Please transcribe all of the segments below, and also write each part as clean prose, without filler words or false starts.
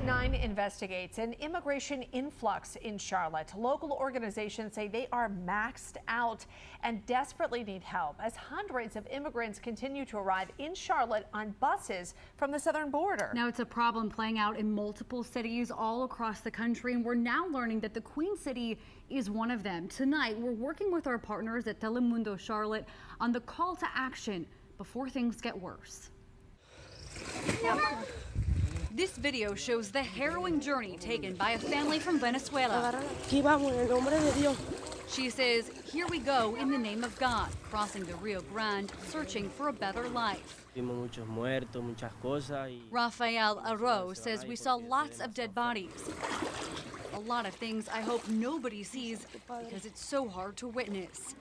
9 investigates an immigration influx in Charlotte. Local organizations say they are maxed out and desperately need help as hundreds of immigrants continue to arrive in Charlotte on buses from the southern border. Now it's a problem playing out in multiple cities all across the country, and we're now learning that the Queen City is one of them. Tonight, we're working with our partners at Telemundo Charlotte on the call to action before things get worse. This video shows the harrowing journey taken by a family from Venezuela. She says, here we go in the name of God, crossing the Rio Grande, searching for a better life. Rafael Arroz says we saw lots of dead bodies. A lot of things I hope nobody sees because it's so hard to witness.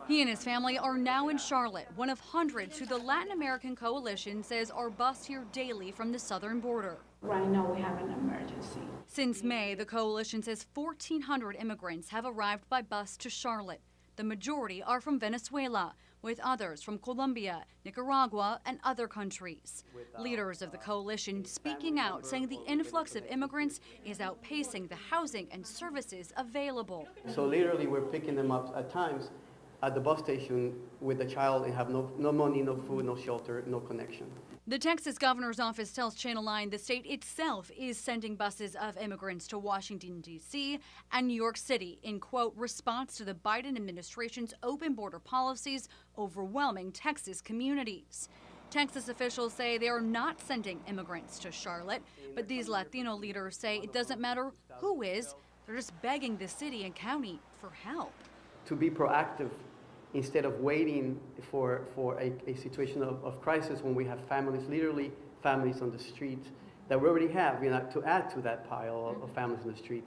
He and his family are now in Charlotte, one of hundreds who the Latin American Coalition says are bused here daily from the southern border. Right now we have an emergency. Since May, the coalition says 1,400 immigrants have arrived by bus to Charlotte. The majority are from Venezuela, with others from Colombia, Nicaragua, and other countries. Leaders of the coalition speaking out, saying the influx of immigrants is outpacing the housing and services available. So literally we're picking them up at times at the bus station with a child and have no money, no food, no shelter, no connection. The Texas governor's office tells Channel 9 the state itself is sending buses of immigrants to Washington, D.C. and New York City in, quote, response to the Biden administration's open border policies overwhelming Texas communities. Texas officials say they are not sending immigrants to Charlotte, but these Latino leaders say it doesn't matter who is, they're just begging the city and county for help. To be proactive instead of waiting for a situation of crisis when we have families, literally families on the street that we already have, to add to that pile of families on the street.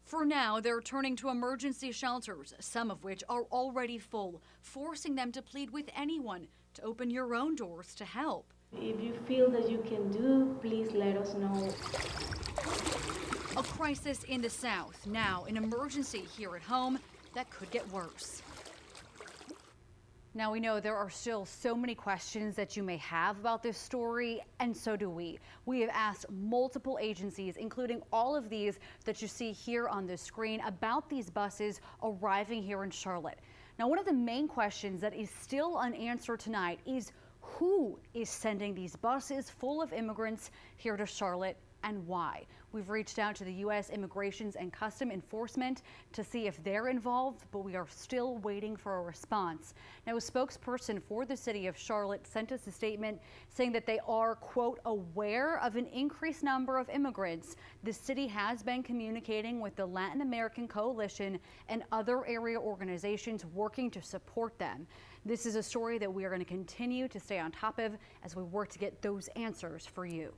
For now, they're turning to emergency shelters, some of which are already full, forcing them to plead with anyone to open your own doors to help. If you feel that you can do, please let us know. A crisis in the South, now an emergency here at home that could get worse. Now, we know there are still so many questions that you may have about this story, and so do we. We have asked multiple agencies, including all of these that you see here on the screen, about these buses arriving here in Charlotte. Now, one of the main questions that is still unanswered tonight is who is sending these buses full of immigrants here to Charlotte and why. We've reached out to the U.S. Immigration and Customs Enforcement to see if they're involved, but we are still waiting for a response. Now, a spokesperson for the city of Charlotte sent us a statement saying that they are, quote, aware of an increased number of immigrants. The city has been communicating with the Latin American Coalition and other area organizations working to support them. This is a story that we are going to continue to stay on top of as we work to get those answers for you.